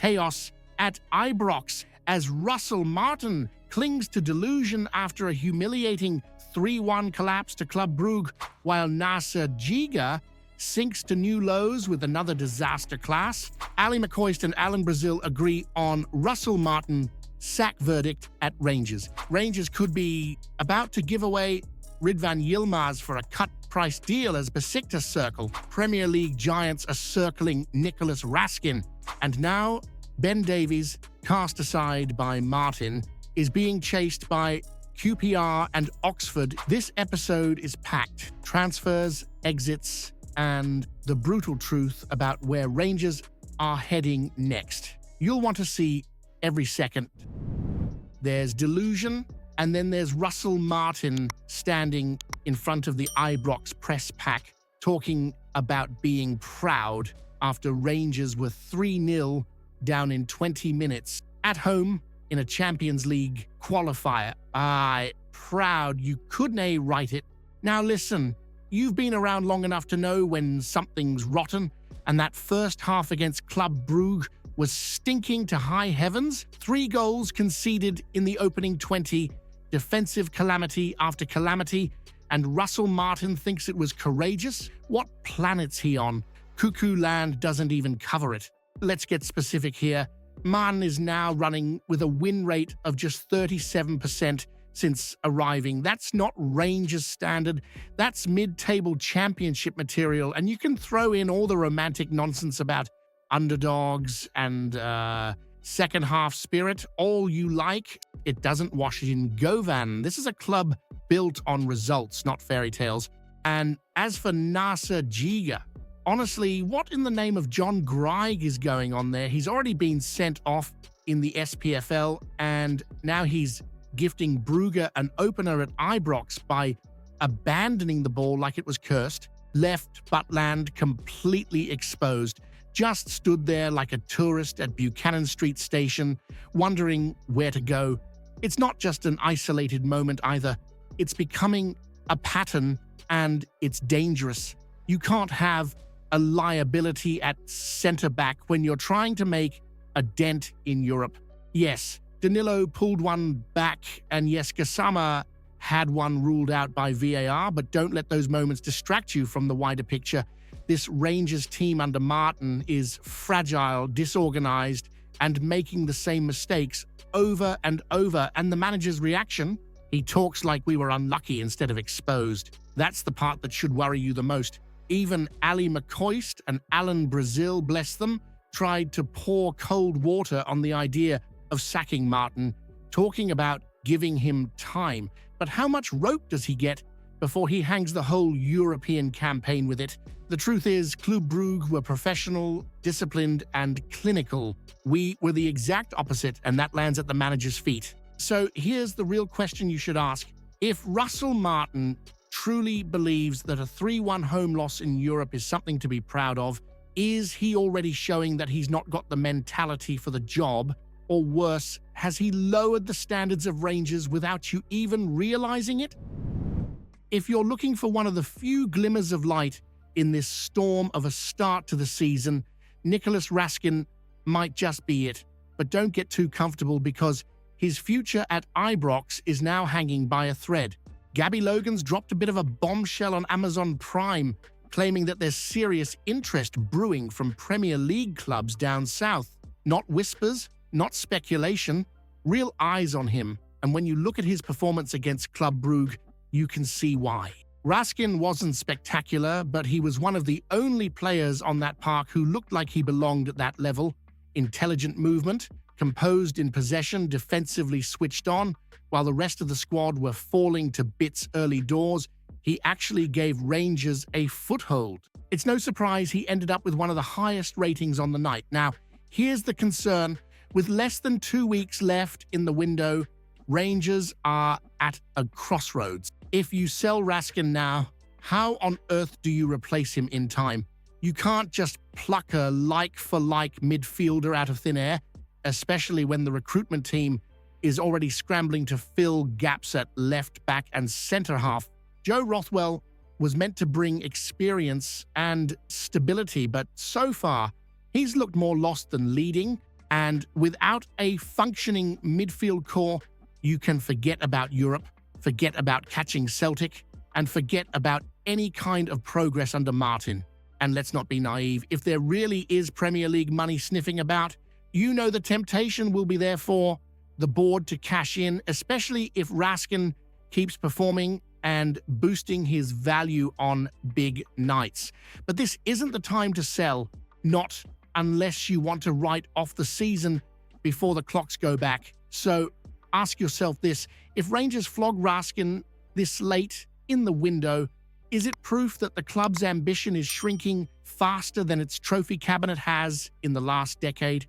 chaos at Ibrox as Russell Martin clings to delusion after a humiliating 3-1 collapse to Club Brugge, while Nasser Djiga sinks to new lows with another disaster class. Ali McCoist and Alan Brazil agree on Russell Martin sack verdict at Rangers. Rangers could be about to give away Ridvan Yilmaz for a cut-price deal as Besiktas circle. Premier League giants are circling Nicholas Raskin. And now, Ben Davies, cast aside by Martin, is being chased by QPR and Oxford. This episode is packed. Transfers, exits, and the brutal truth about where Rangers are heading next. You'll want to see every second. There's delusion, and then there's Russell Martin standing in front of the Ibrox press pack talking about being proud after Rangers were 3-0 down in 20 minutes at home in a Champions League qualifier. Proud, you couldn't write it. Now listen, you've been around long enough to know when something's rotten, and that first half against Club Brugge was stinking to high heavens. 3 goals conceded in the opening 20, defensive calamity after calamity, and Russell Martin thinks it was courageous? What planet's he on? Cuckoo Land doesn't even cover it. Let's get specific here. Martin is now running with a win rate of just 37% since arriving. That's not Rangers standard. That's mid-table championship material, and you can throw in all the romantic nonsense about underdogs and second-half spirit, all you like. It doesn't wash it in Govan. This is a club built on results, not fairy tales. And as for Nasser Djiga, honestly, what in the name of John Greig is going on there? He's already been sent off in the SPFL, and now he's gifting Brugge an opener at Ibrox by abandoning the ball like it was cursed. Left Butland completely exposed. Just stood there like a tourist at Buchanan Street Station, wondering where to go. It's not just an isolated moment either. It's becoming a pattern, and it's dangerous. You can't have a liability at centre-back when you're trying to make a dent in Europe. Yes, Danilo pulled one back, and yes, Gassama had one ruled out by VAR, but don't let those moments distract you from the wider picture. This Rangers team under Martin is fragile, disorganized, and making the same mistakes over and over. And the manager's reaction? He talks like we were unlucky instead of exposed. That's the part that should worry you the most. Even Ali McCoist and Alan Brazil, bless them, tried to pour cold water on the idea of sacking Martin, talking about giving him time. But how much rope does he get before he hangs the whole European campaign with it? The truth is, Club Brugge were professional, disciplined, and clinical. We were the exact opposite, and that lands at the manager's feet. So here's the real question you should ask. If Russell Martin truly believes that a 3-1 home loss in Europe is something to be proud of, is he already showing that he's not got the mentality for the job? Or worse, has he lowered the standards of Rangers without you even realizing it? If you're looking for one of the few glimmers of light in this storm of a start to the season, Nicholas Raskin might just be it. But don't get too comfortable, because his future at Ibrox is now hanging by a thread. Gabby Logan's dropped a bit of a bombshell on Amazon Prime, claiming that there's serious interest brewing from Premier League clubs down south. Not whispers, not speculation, real eyes on him. And when you look at his performance against Club Brugge, you can see why. Raskin wasn't spectacular, but he was one of the only players on that park who looked like he belonged at that level. Intelligent movement, composed in possession, defensively switched on, while the rest of the squad were falling to bits early doors. He actually gave Rangers a foothold. It's no surprise he ended up with one of the highest ratings on the night. Now, here's the concern. With less than 2 weeks left in the window, Rangers are at a crossroads. If you sell Raskin now, how on earth do you replace him in time? You can't just pluck a like-for-like midfielder out of thin air, especially when the recruitment team is already scrambling to fill gaps at left back and center half. Joe Rothwell was meant to bring experience and stability, but so far, he's looked more lost than leading, And without a functioning midfield core, you can forget about Europe, forget about catching Celtic, and forget about any kind of progress under Martin. And let's not be naive, if there really is Premier League money sniffing about, you know the temptation will be there for the board to cash in, especially if Raskin keeps performing and boosting his value on big nights. But this isn't the time to sell, not unless you want to write off the season before the clocks go back. So ask yourself this: if Rangers flog Raskin this late in the window, is it proof that the club's ambition is shrinking faster than its trophy cabinet has in the last decade?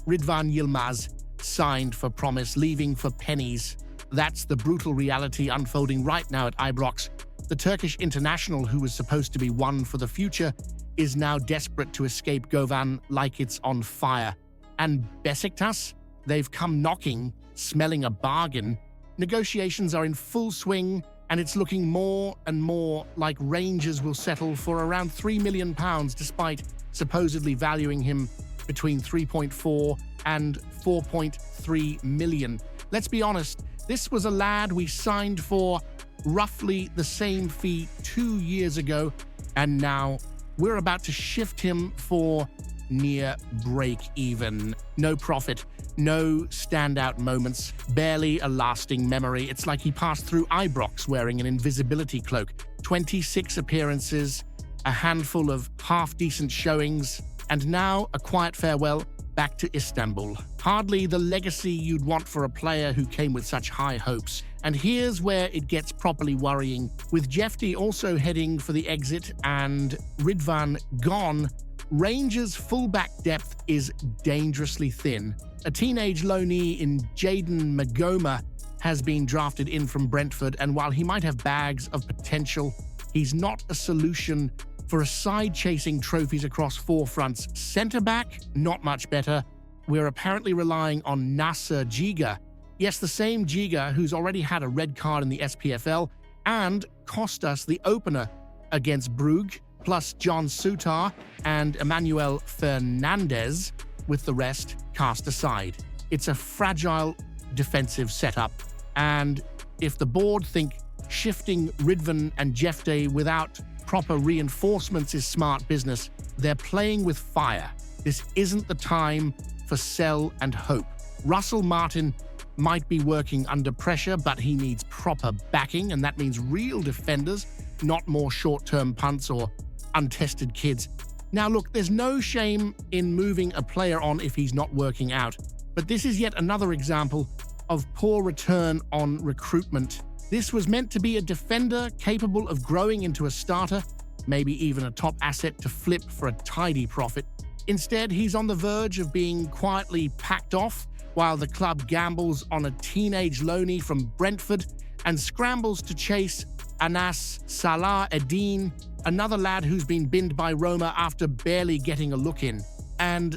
Ridvan Yilmaz signed for promise, leaving for pennies. That's the brutal reality unfolding right now at Ibrox. The Turkish international, who was supposed to be one for the future, is now desperate to escape Govan like it's on fire. And Besiktas? They've come knocking, smelling a bargain. Negotiations are in full swing, and it's looking more and more like Rangers will settle for around £3 million, despite supposedly valuing him between 3.4 and 4.3 million. Let's be honest, this was a lad we signed for roughly the same fee 2 years ago, and now we're about to shift him for near break even. No profit, no standout moments, barely a lasting memory. It's like he passed through Ibrox wearing an invisibility cloak. 26 appearances, a handful of half-decent showings, and now a quiet farewell back to Istanbul. Hardly the legacy you'd want for a player who came with such high hopes. And here's where it gets properly worrying. With Jefte also heading for the exit and Ridvan gone, Rangers' fullback depth is dangerously thin. A teenage loanee in Jaden Magoma has been drafted in from Brentford, and while he might have bags of potential, he's not a solution for a side chasing trophies across four fronts. Centre-back, not much better. We're apparently relying on Nasser Djiga. Yes, the same Djiga who's already had a red card in the SPFL and cost us the opener against Brugge, plus John Sutar and Emmanuel Fernandez, with the rest cast aside. It's a fragile defensive setup, and if the board think shifting Ridvan and Jefte without proper reinforcements is smart business, they're playing with fire. This isn't the time for sell and hope. Russell Martin might be working under pressure, but he needs proper backing, and that means real defenders, not more short-term punts or untested kids. Now look, there's no shame in moving a player on if he's not working out, but this is yet another example of poor return on recruitment. This was meant to be a defender capable of growing into a starter, maybe even a top asset to flip for a tidy profit. Instead, he's on the verge of being quietly packed off while the club gambles on a teenage loanee from Brentford and scrambles to chase Anas Salah Eddin, another lad who's been binned by Roma after barely getting a look in. And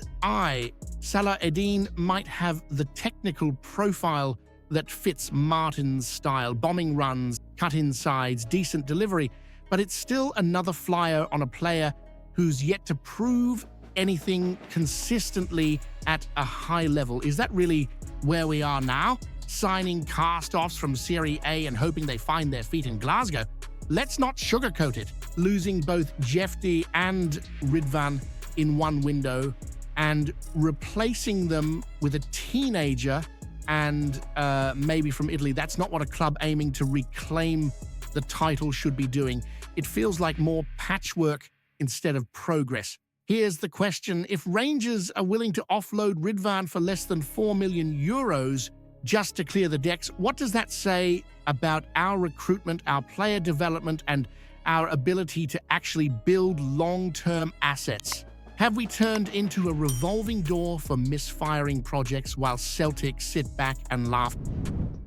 Salah Eddin might have the technical profile that fits Martin's style: bombing runs, cut insides, decent delivery, but it's still another flyer on a player who's yet to prove anything consistently at a high level. Is that really where we are now? Signing cast-offs from Serie A and hoping they find their feet in Glasgow? Let's not sugarcoat it. Losing both Jefte and Ridvan in one window and replacing them with a teenager and maybe from Italy, that's not what a club aiming to reclaim the title should be doing. It feels like more patchwork instead of progress. Here's the question: if Rangers are willing to offload Ridvan for less than €4 million just to clear the decks, what does that say about our recruitment, our player development, and our ability to actually build long-term assets? Have we turned into a revolving door for misfiring projects while Celtic sit back and laugh?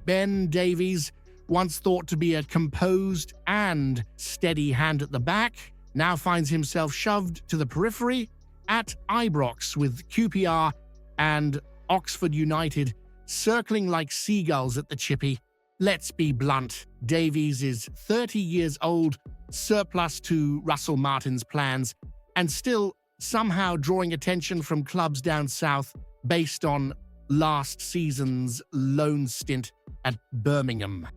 Ben Davies, once thought to be a composed and steady hand at the back, now finds himself shoved to the periphery at Ibrox, with QPR and Oxford United circling like seagulls at the chippy. Let's be blunt, Davies is 30 years old, surplus to Russell Martin's plans, and still somehow drawing attention from clubs down south based on last season's loan stint at Birmingham.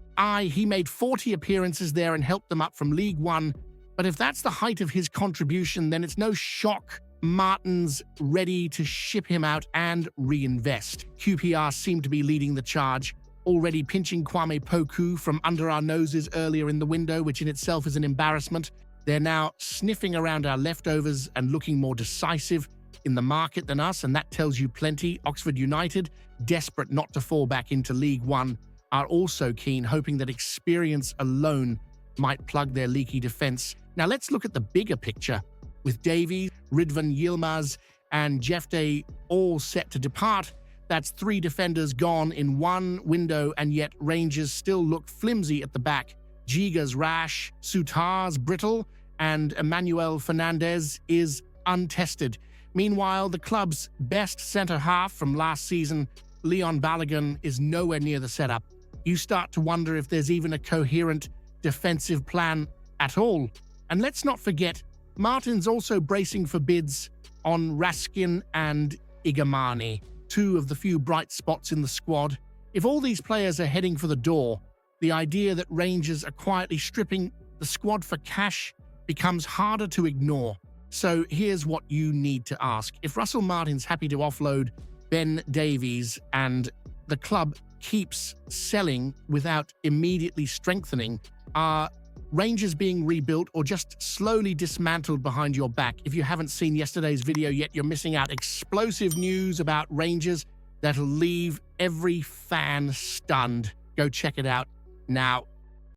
He made 40 appearances there and helped them up from League One, but if that's the height of his contribution, then it's no shock Martin's ready to ship him out and reinvest. QPR seem to be leading the charge, already pinching Kwame Poku from under our noses earlier in the window, which in itself is an embarrassment. They're now sniffing around our leftovers and looking more decisive in the market than us, and that tells you plenty. Oxford United, desperate not to fall back into League One, are also keen, hoping that experience alone might plug their leaky defense. Now let's look at the bigger picture. With Davies, Ridvan, Yilmaz, and Jefte all set to depart, that's 3 defenders gone in one window, and yet Rangers still look flimsy at the back. Djiga's rash, Sutar's brittle, and Emmanuel Fernandez is untested. Meanwhile, the club's best centre-half from last season, Leon Balogun, is nowhere near the setup. You start to wonder if there's even a coherent defensive plan at all. And let's not forget, Martin's also bracing for bids on Raskin and Igamani, 2 of the few bright spots in the squad. If all these players are heading for the door, the idea that Rangers are quietly stripping the squad for cash becomes harder to ignore. So here's what you need to ask. If Russell Martin's happy to offload Ben Davies and the club keeps selling without immediately strengthening, are Rangers being rebuilt or just slowly dismantled behind your back? If you haven't seen yesterday's video yet, you're missing out. Explosive news about Rangers that'll leave every fan stunned. Go check it out now.